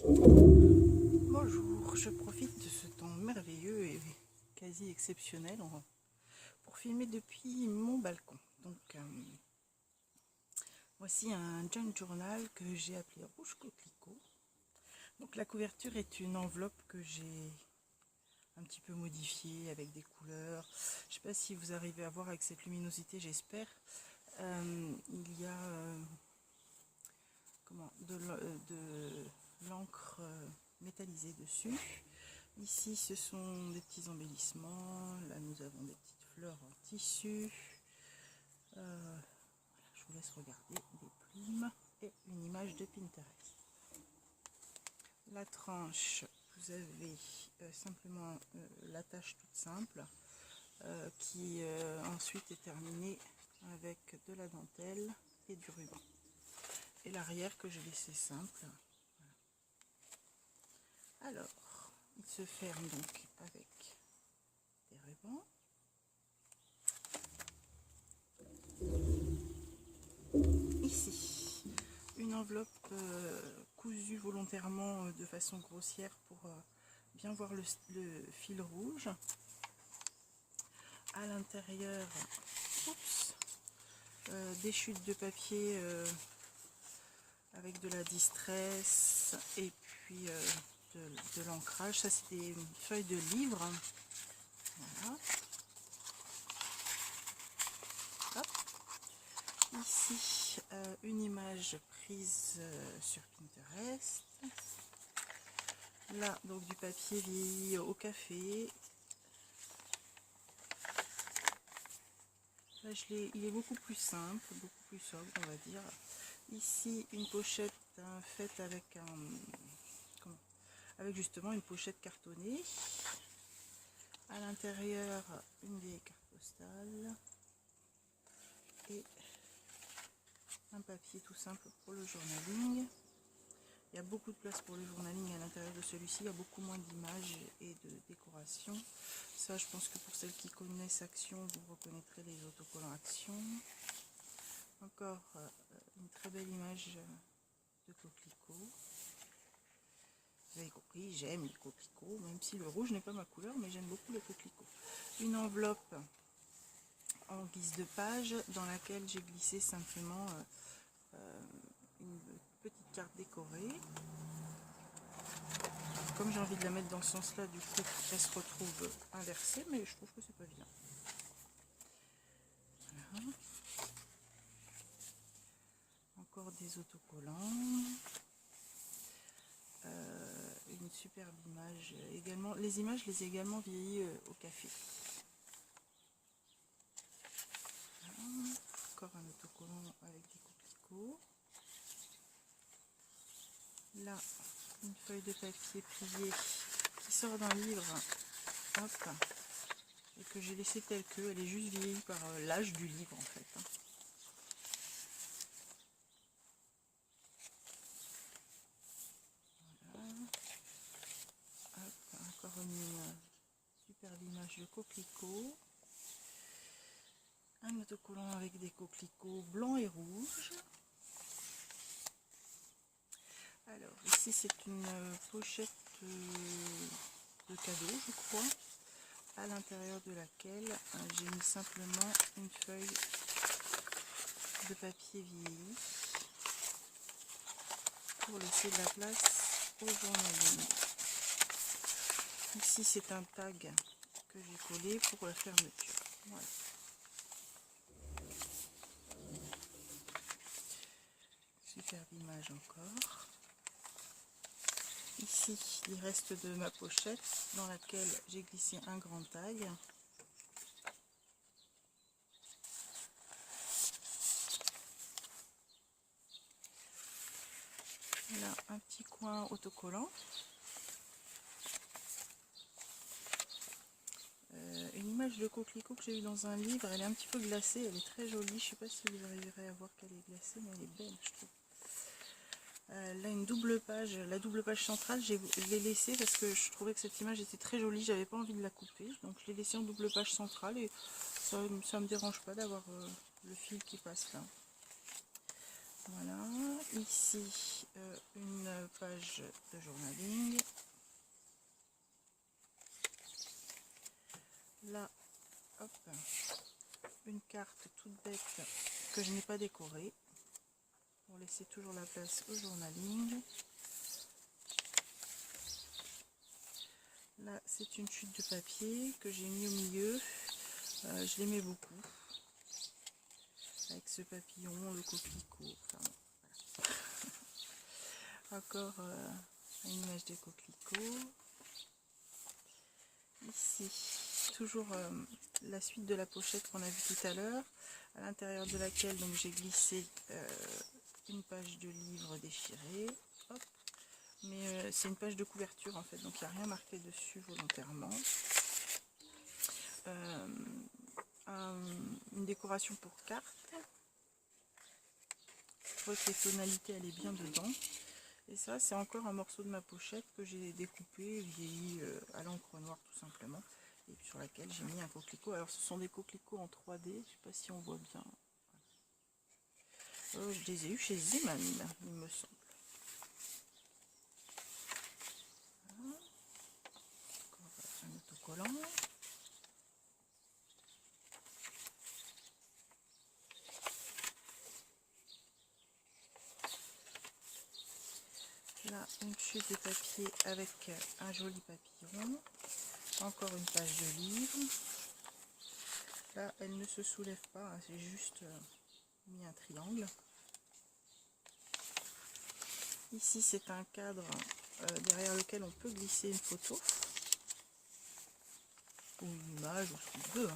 Bonjour, je profite de ce temps merveilleux et quasi exceptionnel pour filmer depuis mon balcon. Donc, voici un junk journal que j'ai appelé Rouge Coquelicot. Donc, la couverture est une enveloppe que j'ai un petit peu modifiée avec des couleurs. Je ne sais pas si vous arrivez à voir avec cette luminosité, j'espère. Il y a de l'encre métallisée dessus. Ici, ce sont des petits embellissements. Là, nous avons des petites fleurs en tissu. Voilà, je vous laisse regarder des plumes et une image de Pinterest. La tranche, vous avez simplement l'attache toute simple qui ensuite est terminée avec de la dentelle et du ruban. Et l'arrière que j'ai laissé simple. Voilà. Alors, il se ferme donc avec des rubans. Ici, une enveloppe cousue volontairement de façon grossière pour bien voir le fil rouge. À l'intérieur, des chutes de papier avec de la distress et puis de l'ancrage. Ça, c'est des feuilles de livres. Voilà. Hop. Ici, une image prise sur Pinterest. Là, donc du papier vieilli au café. Là, il est beaucoup plus simple, beaucoup plus sobre, on va dire. Ici, une pochette faite avec avec justement une pochette cartonnée. À l'intérieur, une vieille carte postale et un papier tout simple pour le journaling. Il y a beaucoup de place pour le journaling à l'intérieur de celui-ci. Il y a beaucoup moins d'images et de décoration. Ça, je pense que pour celles qui connaissent Action, vous reconnaîtrez les autocollants Action. Encore une très belle image de coquelicot. Vous avez compris, j'aime les coquelicots, même si le rouge n'est pas ma couleur, mais j'aime beaucoup les coquelicots. Une enveloppe en guise de page dans laquelle j'ai glissé simplement une petite carte décorée. Comme j'ai envie de la mettre dans ce sens-là, du coup, elle se retrouve inversée, mais je trouve que c'est pas vilain. Voilà. Encore des autocollants. Une superbe image également. Les images, je les ai également vieillies au café. Voilà. Encore un autocollant avec des coquelicots. Là, une feuille de papier pliée qui sort d'un livre. Hop. Et que j'ai laissé telle que. Elle est juste vieillie par l'âge du livre en fait. Encore une superbe image de coquelicot. Un autocollant avec des coquelicots blancs et rouges. Alors ici c'est une pochette de cadeau, je crois, à l'intérieur de laquelle j'ai mis simplement une feuille de papier vieilli pour laisser de la place au journaling. Ici c'est un tag que j'ai collé pour la fermeture. Voilà. Superbe image encore. Ici il reste de ma pochette dans laquelle j'ai glissé un grand tag. Là un petit coin autocollant. Une image de coquelicot que j'ai eu dans un livre, elle est un petit peu glacée, elle est très jolie, je ne sais pas si vous arriverez à voir qu'elle est glacée, mais elle est belle je trouve. Là une double page, la double page centrale, je l'ai laissée parce que je trouvais que cette image était très jolie, j'avais pas envie de la couper, donc je l'ai laissée en double page centrale et ça me dérange pas d'avoir le fil qui passe là. Voilà, Ici, une page de journaling. Là, hop, une carte toute bête que je n'ai pas décorée pour laisser toujours la place au journaling. Là, c'est une chute de papier que j'ai mis au milieu. Je l'aimais beaucoup. Avec ce papillon, le coquelicot. Enfin, voilà. Encore une image des coquelicots. Ici, toujours la suite de la pochette qu'on a vue tout à l'heure, à l'intérieur de laquelle donc j'ai glissé une page de livre déchirée. Hop. Mais c'est une page de couverture en fait, donc il n'y a rien marqué dessus volontairement. Une décoration pour carte. Je vois que les tonalités elle est bien dedans. Et ça c'est encore un morceau de ma pochette que j'ai découpé, vieilli à l'encre noire tout simplement. Et sur laquelle j'ai mis un coquelicot. Alors ce sont des coquelicots en 3D, je ne sais pas si on voit bien. Je les ai eus chez Zeman, il me semble. Voilà. Encore un autocollant. Là, une chute de papier avec un joli papillon. Encore une page de livre. Là, elle ne se soulève pas, hein, c'est juste mis un triangle. Ici, c'est un cadre derrière lequel on peut glisser une photo. Ou une image, ou ce qu'on veut.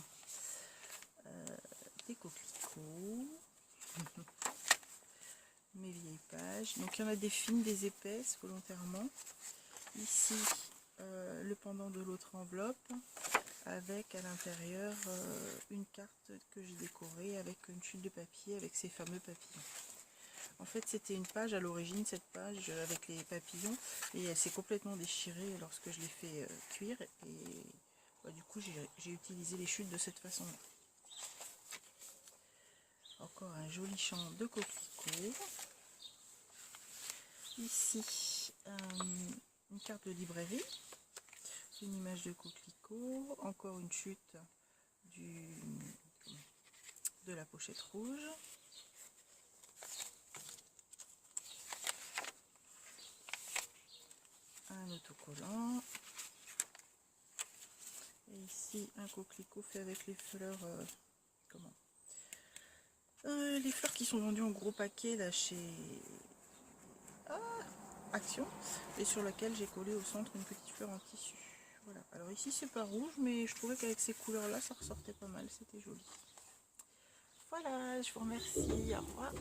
Des coquelicots. Mes vieilles pages. Donc il y en a des fines, des épaisses volontairement. Ici le pendant de l'autre enveloppe avec à l'intérieur une carte que j'ai décorée avec une chute de papier avec ces fameux papillons. En fait c'était une page à l'origine, cette page avec les papillons, et elle s'est complètement déchirée lorsque je l'ai fait cuire et du coup j'ai utilisé les chutes de cette façon là. Encore un joli champ de coquelicots. Ici, une carte de librairie, une image de coquelicot, encore une chute de la pochette rouge. Un autocollant. Et ici, un coquelicot fait avec les fleurs, les fleurs qui sont vendues en gros paquet là chez Action, et sur laquelle j'ai collé au centre une petite fleur en tissu. Voilà, alors ici c'est pas rouge, mais je trouvais qu'avec ces couleurs là ça ressortait pas mal, c'était joli. Voilà, je vous remercie, au revoir.